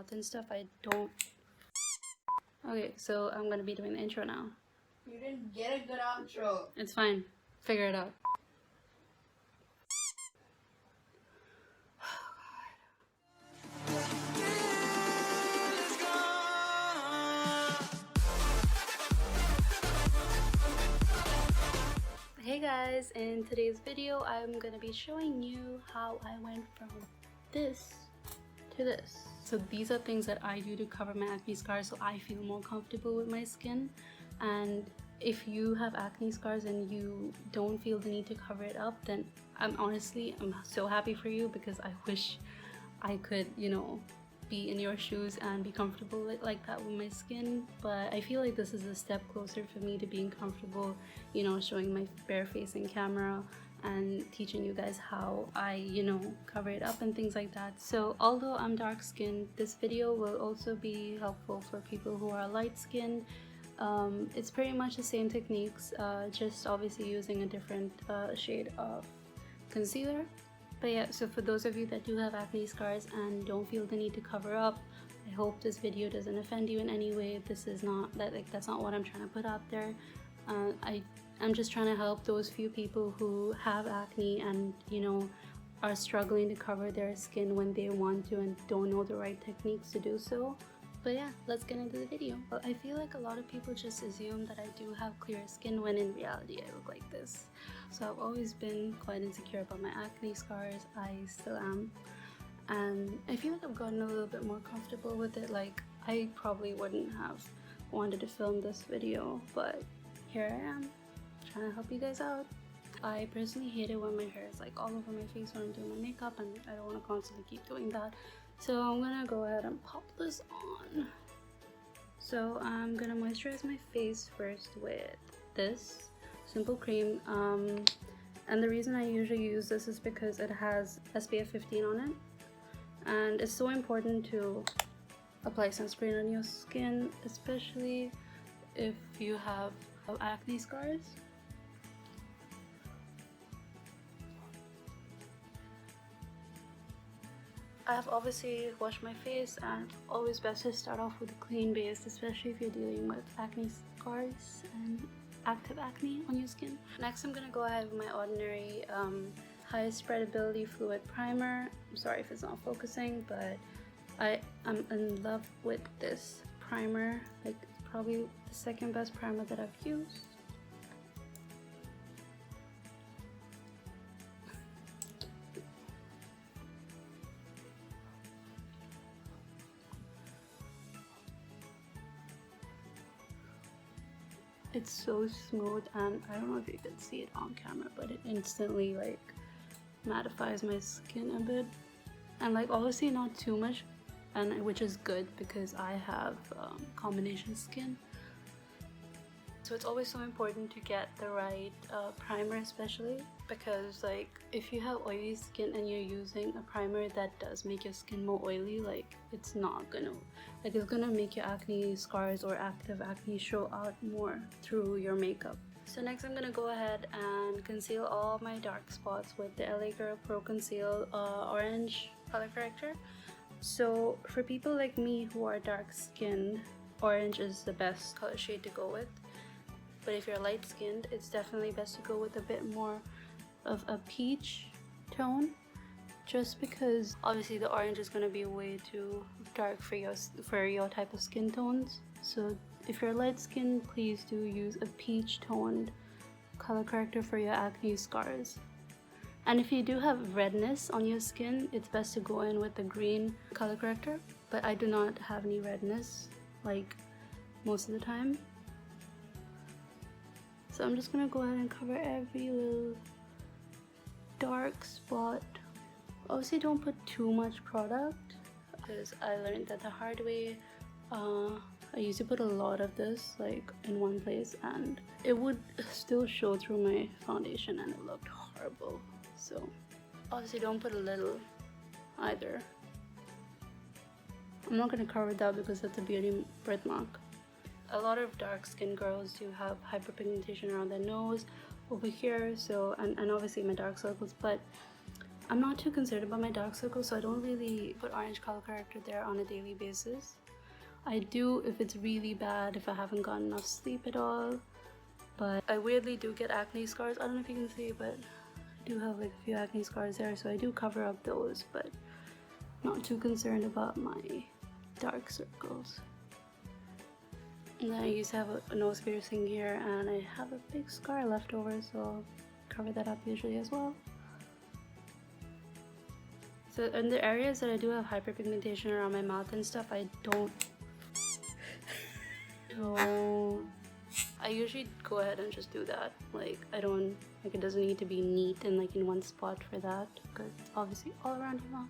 mouth and stuff, I don't. Okay, so I'm gonna be doing the intro now. You didn't get a good outro. It's fine. Figure it out. Hey guys, in today's video I'm gonna be showing you how I went from this to this. So these are things that I do to cover my acne scars so I feel more comfortable with my skin. And if you have acne scars and you don't feel the need to cover it up, then I'm so happy for you, because I wish I could, be in your shoes and be comfortable like that with my skin. But I feel like this is a step closer for me to being comfortable, showing my bare face in camera and teaching you guys how I, cover it up and things like that. So although I'm dark skinned, this video will also be helpful for people who are light skinned. It's pretty much the same techniques, just obviously using a different shade of concealer. But yeah, so for those of you that do have acne scars and don't feel the need to cover up, I hope this video doesn't offend you in any way. This is not that, that's not what I'm trying to put out there. I'm just trying to help those few people who have acne and are struggling to cover their skin when they want to and don't know the right techniques to do so. But yeah, let's get into the video. Well, I feel like a lot of people just assume that I do have clear skin when in reality I look like this. So I've always been quite insecure about my acne scars. I still am. And I feel like I've gotten a little bit more comfortable with it. Like, I probably wouldn't have wanted to film this video, but here I am, trying to help you guys out. I personally hate it when my hair is like all over my face when I'm doing my makeup, and I don't want to constantly keep doing that. So I'm gonna go ahead and pop this on. So I'm gonna moisturize my face first with this simple cream. And the reason I usually use this is because it has SPF 15 on it. And it's so important to apply sunscreen on your skin, especially if you have acne scars. I've obviously washed my face, and always best to start off with a clean base, especially if you're dealing with acne scars and active acne on your skin. Next, I'm gonna go ahead with my ordinary high spreadability fluid primer. I'm sorry if it's not focusing, but I'm in love with this primer. Like, it's probably the second best primer that I've used. It's so smooth, and I don't know if you can see it on camera, but it instantly like mattifies my skin a bit. And like, obviously not too much, and which is good because I have combination skin. So it's always so important to get the right primer, especially because like if you have oily skin and you're using a primer that does make your skin more oily, like it's gonna make your acne scars or active acne show out more through your makeup. So next I'm gonna go ahead and conceal all my dark spots with the LA Girl Pro Conceal Orange color corrector. So for people like me who are dark skinned, orange is the best color shade to go with. But if you're light skinned, it's definitely best to go with a bit more of a peach tone, just because obviously the orange is going to be way too dark for your type of skin tones. So if you're light skinned, please do use a peach toned color corrector for your acne scars. And if you do have redness on your skin, it's best to go in with the green color corrector. But I do not have any redness, like, most of the time. So I'm just gonna go ahead and cover every little dark spot. Obviously don't put too much product, because I learned that the hard way. I used to put a lot of this like in one place, and it would still show through my foundation and it looked horrible. So obviously don't put a little either. I'm not gonna cover that because that's a beauty birthmark. A lot of dark skinned girls do have hyperpigmentation around their nose, over here, so and obviously my dark circles, but I'm not too concerned about my dark circles, so I don't really put orange color corrector there on a daily basis. I do if it's really bad, if I haven't gotten enough sleep at all. But I weirdly do get acne scars. I don't know if you can see, but I do have like a few acne scars there, so I do cover up those, but not too concerned about my dark circles. And then I used to have a nose piercing here, and I have a big scar left over, so I'll cover that up usually as well. So in the areas that I do have hyperpigmentation around my mouth and stuff, I don't. I usually go ahead and just do that. Like I don't, like it doesn't need to be neat and like in one spot for that, because it's obviously all around your mouth.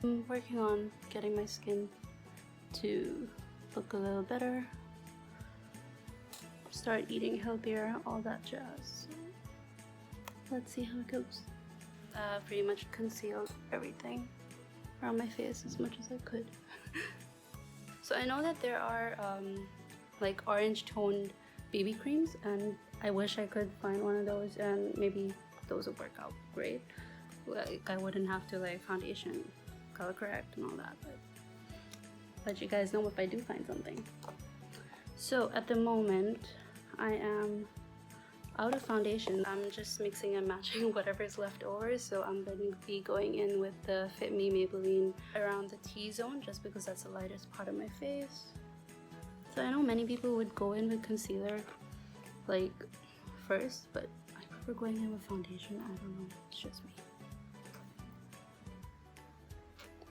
I'm working on getting my skin to look a little better, start eating healthier, all that jazz. So let's see how it goes. Pretty much concealed everything around my face as much as I could. So I know that there are like orange toned BB creams, and I wish I could find one of those, and maybe those would work out great. Like I wouldn't have to like foundation color correct and all that, but let you guys know if I do find something. So at the moment I am out of foundation. I'm just mixing and matching whatever's left over, so I'm going to be going in with the Fit Me Maybelline around the T-zone, just because that's the lightest part of my face. So I know many people would go in with concealer like first, but I prefer going in with foundation. I don't know, it's just me.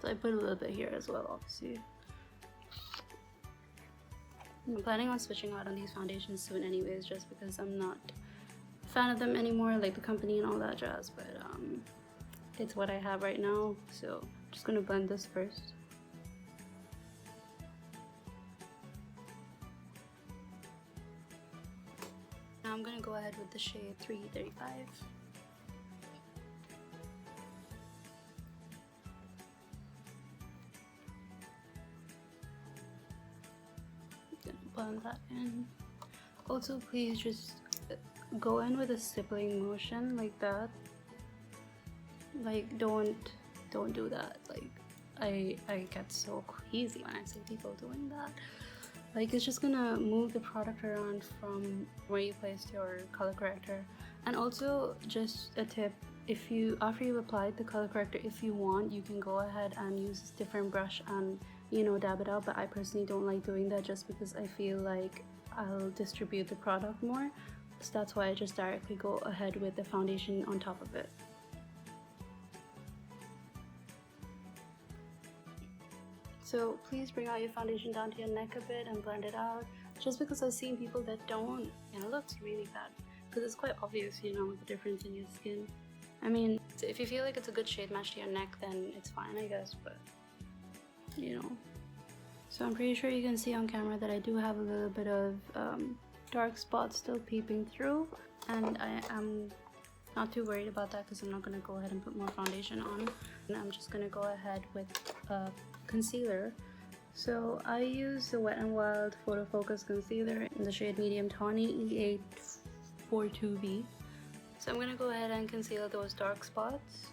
So I put a little bit here as well, obviously. I'm planning on switching out on these foundations soon anyways, just because I'm not a fan of them anymore, like the company and all that jazz, but it's what I have right now, so I'm just gonna blend this first. Now I'm gonna go ahead with the shade 335. Blend that in. Also, please just go in with a stippling motion like that. Like don't do that. Like I get so queasy when I see people doing that. Like it's just gonna move the product around from where you placed your color corrector. And also, just a tip, if you, after you've applied the color corrector, if you want, you can go ahead and use a different brush and, you know, dab it out, but I personally don't like doing that just because I feel like I'll distribute the product more. So that's why I just directly go ahead with the foundation on top of it. So please bring out your foundation down to your neck a bit and blend it out, just because I've seen people that don't, and it looks really bad because it's quite obvious, you know, the difference in your skin. I mean, if you feel like it's a good shade match to your neck, then it's fine, I guess, but you know. So I'm pretty sure you can see on camera that I do have a little bit of dark spots still peeping through, and I am not too worried about that because I'm not going to go ahead and put more foundation on, and I'm just going to go ahead with concealer. So I use the Wet n Wild Photo Focus Concealer in the shade Medium Tawny E842B. So I'm going to go ahead and conceal those dark spots.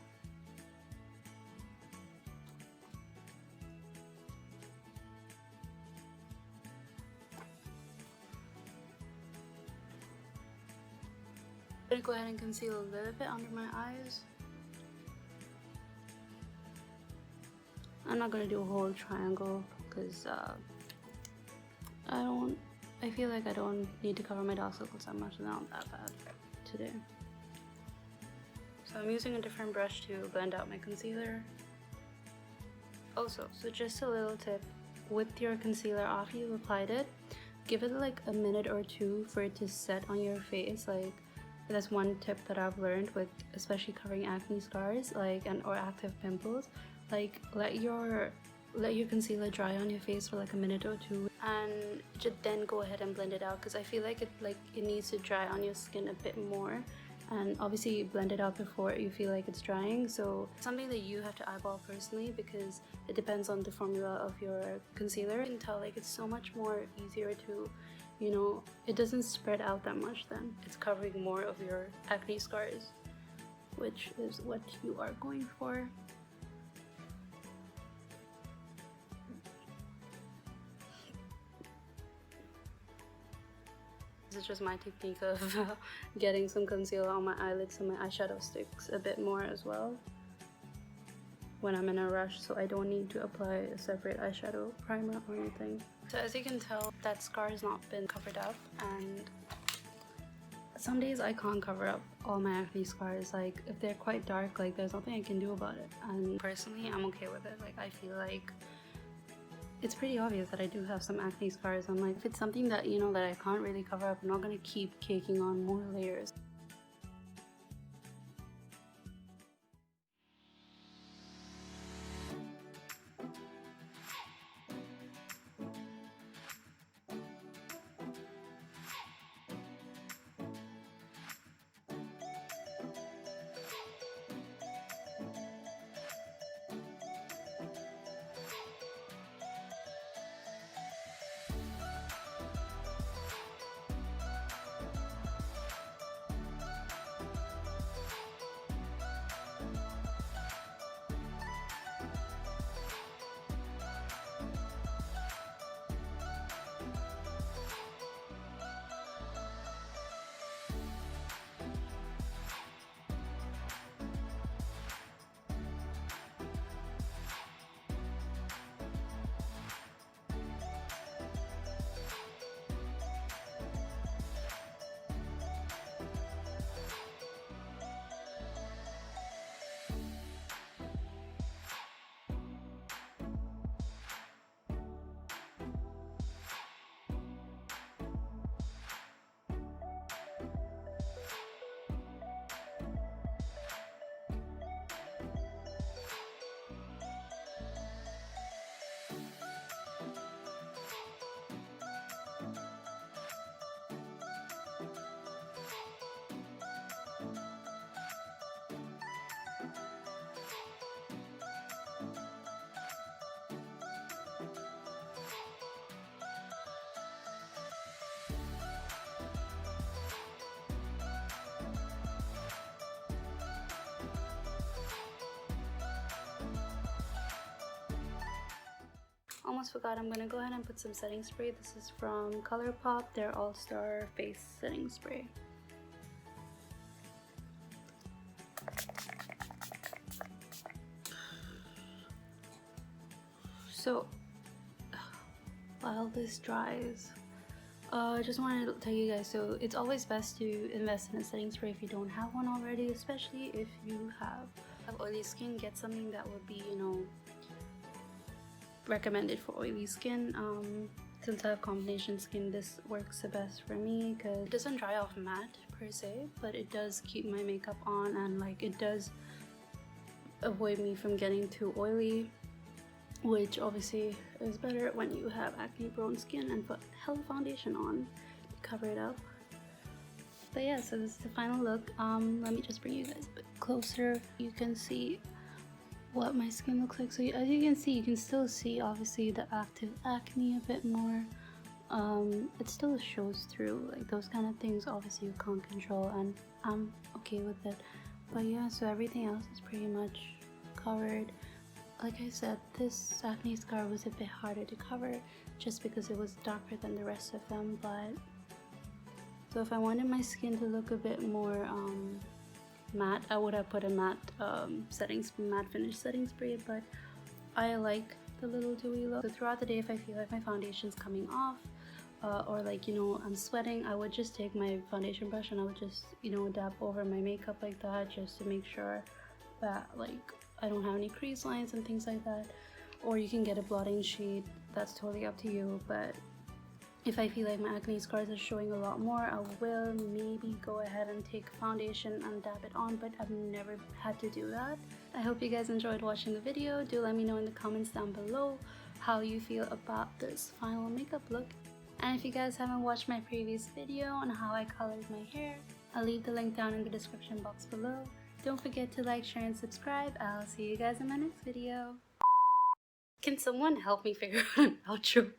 I'm going to go ahead and conceal a little bit under my eyes. I'm not going to do a whole triangle because I feel like I don't need to cover my dark circles that much. They're not that bad today. So I'm using a different brush to blend out my concealer. Also, so just a little tip, with your concealer after you've applied it, give it like a minute or two for it to set on your face. Like that's one tip that I've learned with especially covering acne scars, like or active pimples. Like let your concealer dry on your face for like a minute or two, and just then go ahead and blend it out, because I feel like it needs to dry on your skin a bit more. And obviously you blend it out before you feel like it's drying, so it's something that you have to eyeball personally because it depends on the formula of your concealer. You can tell like it's so much more easier to, you know, it doesn't spread out that much then. It's covering more of your acne scars which is what you are going for. This is just my technique of getting some concealer on my eyelids and my eyeshadow sticks a bit more as well when I'm in a rush, so I don't need to apply a separate eyeshadow primer or anything. So as you can tell, that scar has not been covered up, and some days I can't cover up all my acne scars. Like if they're quite dark, like there's nothing I can do about it, and personally I'm okay with it. Like I feel like it's pretty obvious that I do have some acne scars. I'm like, if it's something that, you know, that I can't really cover up, I'm not gonna keep caking on more layers. Almost forgot, I'm gonna go ahead and put some setting spray. This is from ColourPop, their All-Star Face Setting Spray. So, while this dries, I just wanted to tell you guys, so it's always best to invest in a setting spray if you don't have one already, especially if you have oily skin. Get something that would be, you know, recommended for oily skin. Since I have combination skin, this works the best for me because it doesn't dry off matte per se, but it does keep my makeup on, and like it does avoid me from getting too oily, which obviously is better when you have acne prone skin and put hella foundation on to cover it up. But yeah, so this is the final look. Let me just bring you guys a bit closer. You can see what my skin looks like. So as you can see, you can still see obviously the active acne a bit more. It still shows through, like those kind of things obviously you can't control, and I'm okay with it. But yeah, so everything else is pretty much covered. Like I said, this acne scar was a bit harder to cover just because it was darker than the rest of them. But so if I wanted my skin to look a bit more matte, I would have put a matte matte finish setting spray, but I like the little dewy look. So throughout the day, if I feel like my foundation's coming off or like, you know, I'm sweating, I would just take my foundation brush and I would just, you know, dab over my makeup like that, just to make sure that like I don't have any crease lines and things like that. Or you can get a blotting sheet, that's totally up to you. But if I feel like my acne scars are showing a lot more, I will maybe go ahead and take foundation and dab it on, but I've never had to do that. I hope you guys enjoyed watching the video. Do let me know in the comments down below how you feel about this final makeup look. And if you guys haven't watched my previous video on how I colored my hair, I'll leave the link down in the description box below. Don't forget to like, share, and subscribe. I'll see you guys in my next video. Can someone help me figure out an outro?